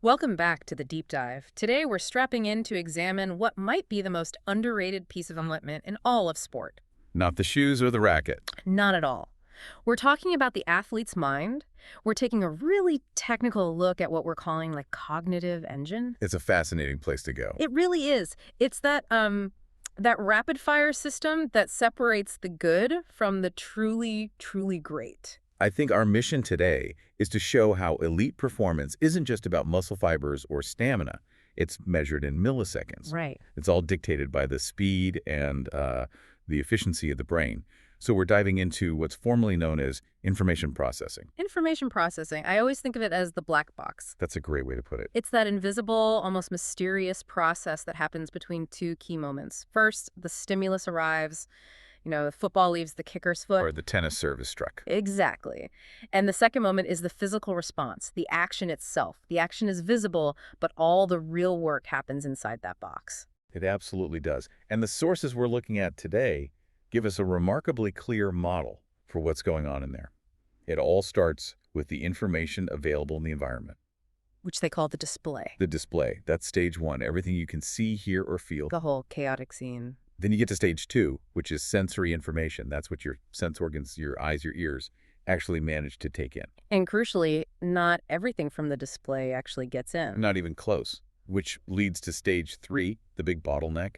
Welcome back to the deep dive. Today we're strapping in to examine what might be the most underrated piece of equipment in all of sport. Not the shoes or the racket. Not at all. We're talking about the athlete's mind. We're taking a really technical look at what we're calling like cognitive engine. It's a fascinating place to go. It really is. It's that rapid fire system that separates the good from the truly, truly great. I think our mission today is to show how elite performance isn't just about muscle fibers or stamina. It's measured in milliseconds. Right. It's all dictated by the speed and the efficiency of the brain. So we're diving into what's formerly known as information processing. Information processing. I always think of it as the black box. That's a great way to put it. It's that invisible, almost mysterious process that happens between two key moments. First, the stimulus arrives. The football leaves the kicker's foot. Or the tennis serve is struck. Exactly. And the second moment is the physical response, the action itself. The action is visible, but all the real work happens inside that box. It absolutely does. And the sources we're looking at today give us a remarkably clear model for what's going on in there. It all starts with the information available in the environment. Which they call the display. The display. That's stage one. Everything you can see, hear, or feel. The whole chaotic scene. Then you get to stage two, which is sensory information. That's what your sense organs, your eyes, your ears, actually manage to take in. And crucially, not everything from the display actually gets in. Not even close, which leads to stage three, the big bottleneck.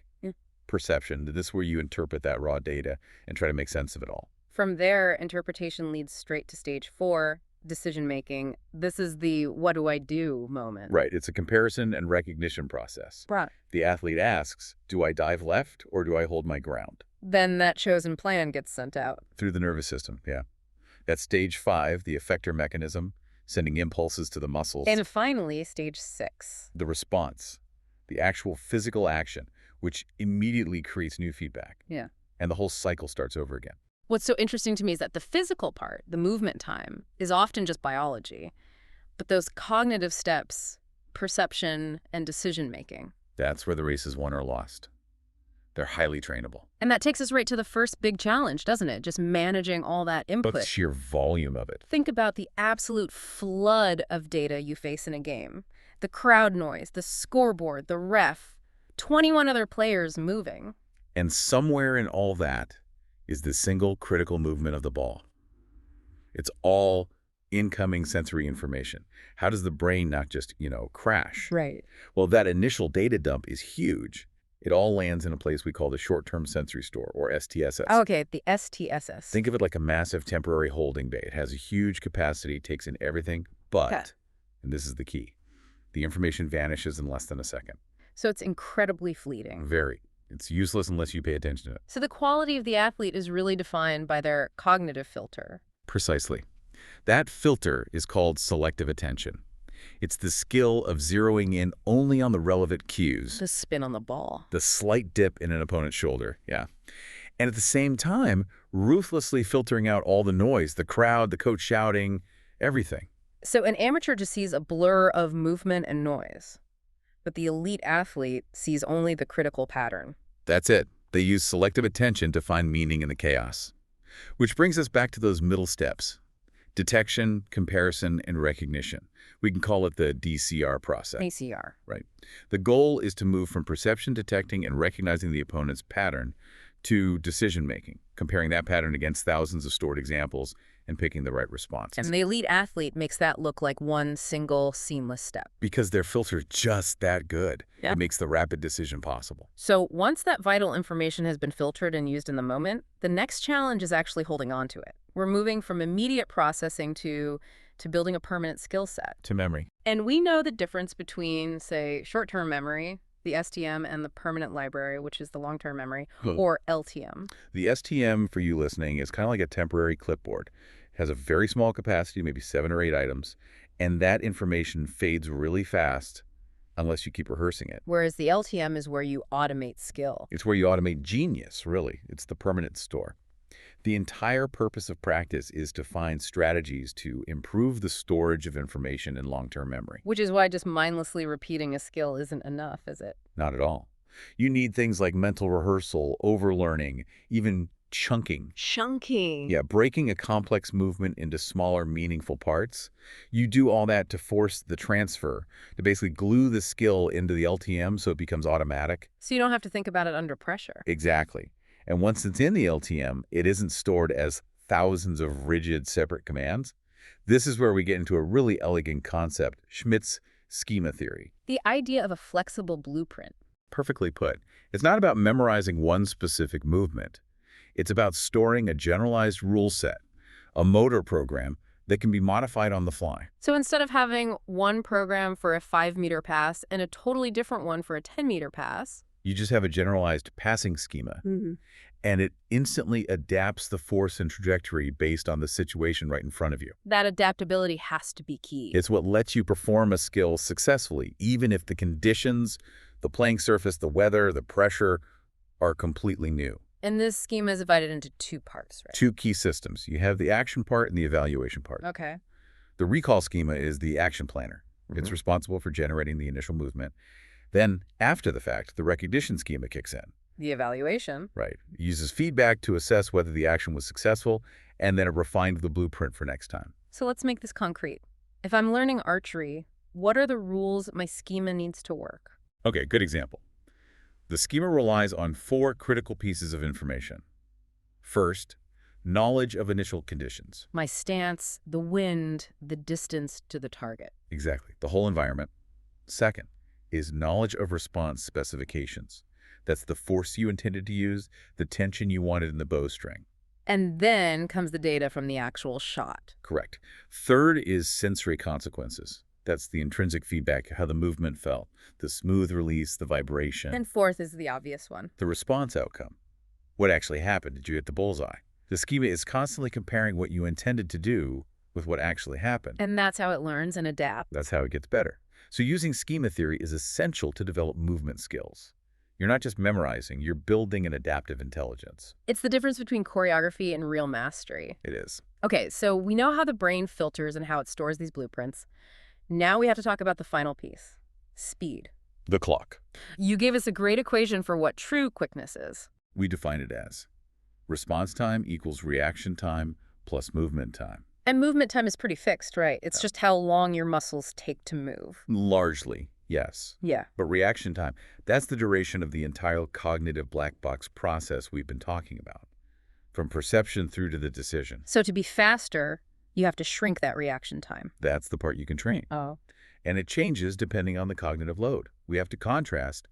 Perception. This is where you interpret that raw data and try to make sense of it all. From there, interpretation leads straight to stage four, decision-making. This is the what do I do moment. Right. It's a comparison and recognition process. Right. The athlete asks, do I dive left or do I hold my ground? Then that chosen plan gets sent out. Through the nervous system, yeah. That's stage five, the effector mechanism, sending impulses to the muscles. And finally, stage six. The response, the actual physical action, which immediately creates new feedback. Yeah. And the whole cycle starts over again. What's so interesting to me is that the physical part, the movement time, is often just biology. But those cognitive steps, perception and decision-making. That's where the race is won or lost. They're highly trainable. And that takes us right to the first big challenge, doesn't it? Just managing all that input. But the sheer volume of it. Think about the absolute flood of data you face in a game. The crowd noise, the scoreboard, the ref, 21 other players moving. And somewhere in all that is the single critical movement of the ball. It's all incoming sensory information. How does the brain not just, crash? Right. Well, that initial data dump is huge. It all lands in a place we call the short-term sensory store, or STSS. Okay, the STSS. Think of it like a massive temporary holding bay. It has a huge capacity, takes in everything, but, and this is the key, the information vanishes in less than a second. So it's incredibly fleeting. Very. It's useless unless you pay attention to it. So the quality of the athlete is really defined by their cognitive filter. Precisely. That filter is called selective attention. It's the skill of zeroing in only on the relevant cues. The spin on the ball. The slight dip in an opponent's shoulder, yeah. And at the same time, ruthlessly filtering out all the noise, the crowd, the coach shouting, everything. So an amateur just sees a blur of movement and noise. But the elite athlete sees only the critical pattern. That's it. They use selective attention to find meaning in the chaos. Which brings us back to those middle steps. Detection, comparison, and recognition. We can call it the DCR process. ACR. Right. The goal is to move from perception, detecting, and recognizing the opponent's pattern to decision-making, comparing that pattern against thousands of stored examples and picking the right response. And the elite athlete makes that look like one single seamless step. Because their filter's just that good. Yeah. It makes the rapid decision possible. So once that vital information has been filtered and used in the moment, the next challenge is actually holding on to it. We're moving from immediate processing to building a permanent skill set. To memory. And we know the difference between, say, short-term memory, the STM, and the permanent library, which is the long-term memory, or LTM. The STM, for you listening, is kind of like a temporary clipboard. It has a very small capacity, maybe 7 or 8 items, and that information fades really fast unless you keep rehearsing it. Whereas the LTM is where you automate skill. It's where you automate genius, really. It's the permanent store. The entire purpose of practice is to find strategies to improve the storage of information in long-term memory. Which is why just mindlessly repeating a skill isn't enough, is it? Not at all. You need things like mental rehearsal, overlearning, even chunking. Chunking. Yeah, breaking a complex movement into smaller, meaningful parts. You do all that to force the transfer, to basically glue the skill into the LTM so it becomes automatic. So you don't have to think about it under pressure. Exactly. And once it's in the LTM, it isn't stored as thousands of rigid, separate commands. This is where we get into a really elegant concept, Schmidt's schema theory. The idea of a flexible blueprint. Perfectly put. It's not about memorizing one specific movement. It's about storing a generalized rule set, a motor program that can be modified on the fly. So instead of having one program for a 5-meter pass and a totally different one for a 10-meter pass, You just have a generalized passing schema, and it instantly adapts the force and trajectory based on the situation right in front of you. that adaptability has to be key. It's what lets you perform a skill successfully, even if the conditions, the playing surface, the weather, the pressure are completely new. And this schema is divided into 2 parts, right? Two key systems. You have the action part and the evaluation part. Okay. The recall schema is the action planner. It's responsible for generating the initial movement. Then, after the fact, the recognition schema kicks in. The evaluation. Right. It uses feedback to assess whether the action was successful, and then it refined the blueprint for next time. So let's make this concrete. If I'm learning archery, what are the rules my schema needs to work? Okay, good example. The schema relies on 4 critical pieces of information. First, knowledge of initial conditions. My stance, the wind, the distance to the target. Exactly, the whole environment. Second is knowledge of response specifications. That's the force you intended to use, the tension you wanted in the bowstring. And then comes the data from the actual shot. Correct. Third is sensory consequences. That's the intrinsic feedback, how the movement felt, the smooth release, the vibration. And fourth is the obvious one. The response outcome. What actually happened? Did you hit the bullseye? The schema is constantly comparing what you intended to do with what actually happened. And that's how it learns and adapts. That's how it gets better. So using schema theory is essential to develop movement skills. You're not just memorizing, you're building an adaptive intelligence. It's the difference between choreography and real mastery. It is. Okay, so we know how the brain filters and how it stores these blueprints. Now we have to talk about the final piece, speed. The clock. You gave us a great equation for what true quickness is. We define it as response time equals reaction time plus movement time. And movement time is pretty fixed, right? It's just how long your muscles take to move. Largely, yes. Yeah. But reaction time, that's the duration of the entire cognitive black box process we've been talking about, from perception through to the decision. So to be faster, you have to shrink that reaction time. That's the part you can train. Oh. And it changes depending on the cognitive load. We have to contrast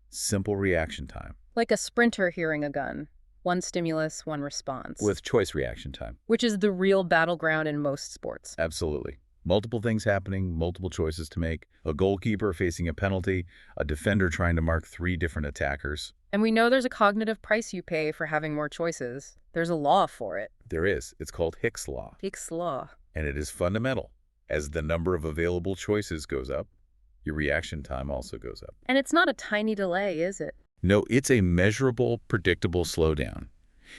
simple reaction time Like a sprinter hearing a gun. One stimulus, one response. with choice reaction time. Which is the real battleground in most sports. Absolutely. Multiple things happening, multiple choices to make. A goalkeeper facing a penalty, a defender trying to mark 3 different attackers. And we know there's a cognitive price you pay for having more choices. There's a law for it. There is. It's called Hick's law. Hick's law. And it is fundamental. As the number of available choices goes up, your reaction time also goes up. And it's not a tiny delay, is it? No, it's a measurable, predictable slowdown.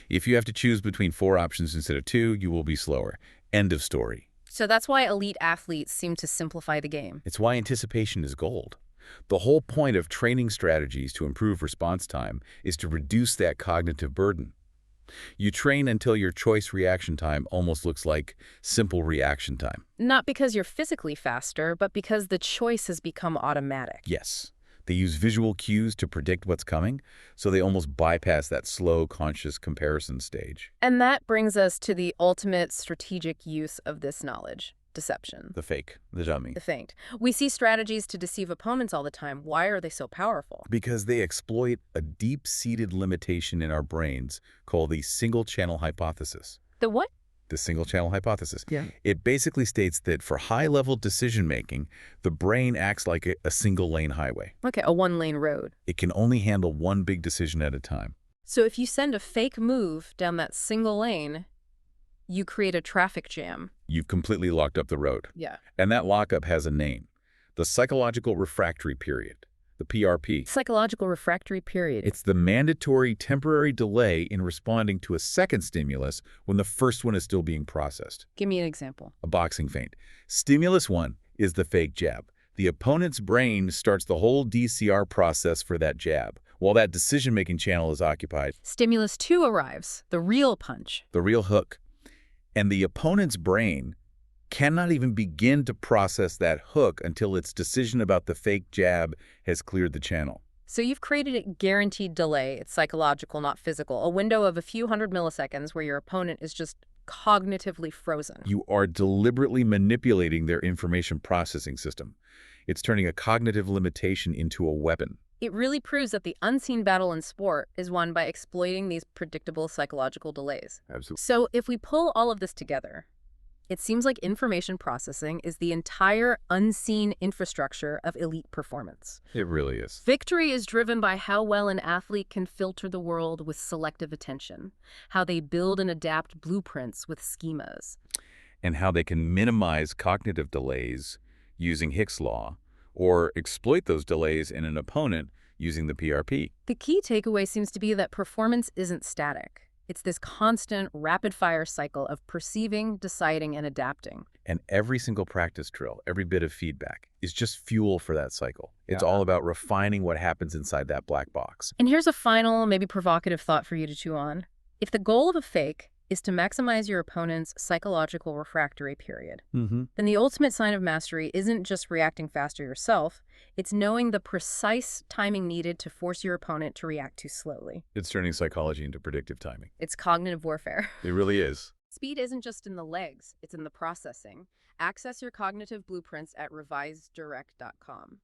If you have to choose between 4 options instead of 2, you will be slower. End of story. So that's why elite athletes seem to simplify the game. It's why anticipation is gold. The whole point of training strategies to improve response time is to reduce that cognitive burden. You train until your choice reaction time almost looks like simple reaction time. Not because you're physically faster, but because the choice has become automatic. Yes, they use visual cues to predict what's coming, so they almost bypass that slow, conscious comparison stage. And that brings us to the ultimate strategic use of this knowledge. Deception. The fake, the dummy. The feint. We see strategies to deceive opponents all the time. Why are they so powerful? Because they exploit a deep-seated limitation in our brains called the single-channel hypothesis. The what? The single-channel hypothesis. Yeah. It basically states that for high-level decision-making, the brain acts like a single-lane highway. Okay, a one-lane road. It can only handle one big decision at a time. So if you send a fake move down that single lane, you create a traffic jam. You've completely locked up the road. Yeah. And that lockup has a name. The psychological refractory period, the PRP. Psychological refractory period. It's the mandatory temporary delay in responding to a second stimulus when the first one is still being processed. Give me an example. A boxing feint. Stimulus 1 is the fake jab. The opponent's brain starts the whole DCR process for that jab. While that decision-making channel is occupied, Stimulus 2 arrives, the real punch. the real hook, and the opponent's brain cannot even begin to process that hook until its decision about the fake jab has cleared the channel. So you've created a guaranteed delay. It's psychological, not physical. A window of a few hundred milliseconds where your opponent is just cognitively frozen. You are deliberately manipulating their information processing system. It's turning a cognitive limitation into a weapon. It really proves that the unseen battle in sport is won by exploiting these predictable psychological delays. Absolutely. So if we pull all of this together, it seems like information processing is the entire unseen infrastructure of elite performance. It really is. Victory is driven by how well an athlete can filter the world with selective attention, how they build and adapt blueprints with schemas, And how they can minimize cognitive delays using Hick's law, or exploit those delays in an opponent using the PRP. The key takeaway seems to be that performance isn't static. It's this constant, rapid-fire cycle of perceiving, deciding, and adapting. And every single practice drill, every bit of feedback, is just fuel for that cycle. It's all about refining what happens inside that black box. And here's a final, maybe provocative thought for you to chew on. If the goal of a fake is to maximize your opponent's psychological refractory period, then the ultimate sign of mastery isn't just reacting faster yourself, it's knowing the precise timing needed to force your opponent to react too slowly. It's turning psychology into predictive timing. It's cognitive warfare. It really is. Speed isn't just in the legs, it's in the processing. Access your cognitive blueprints at revisedirect.com.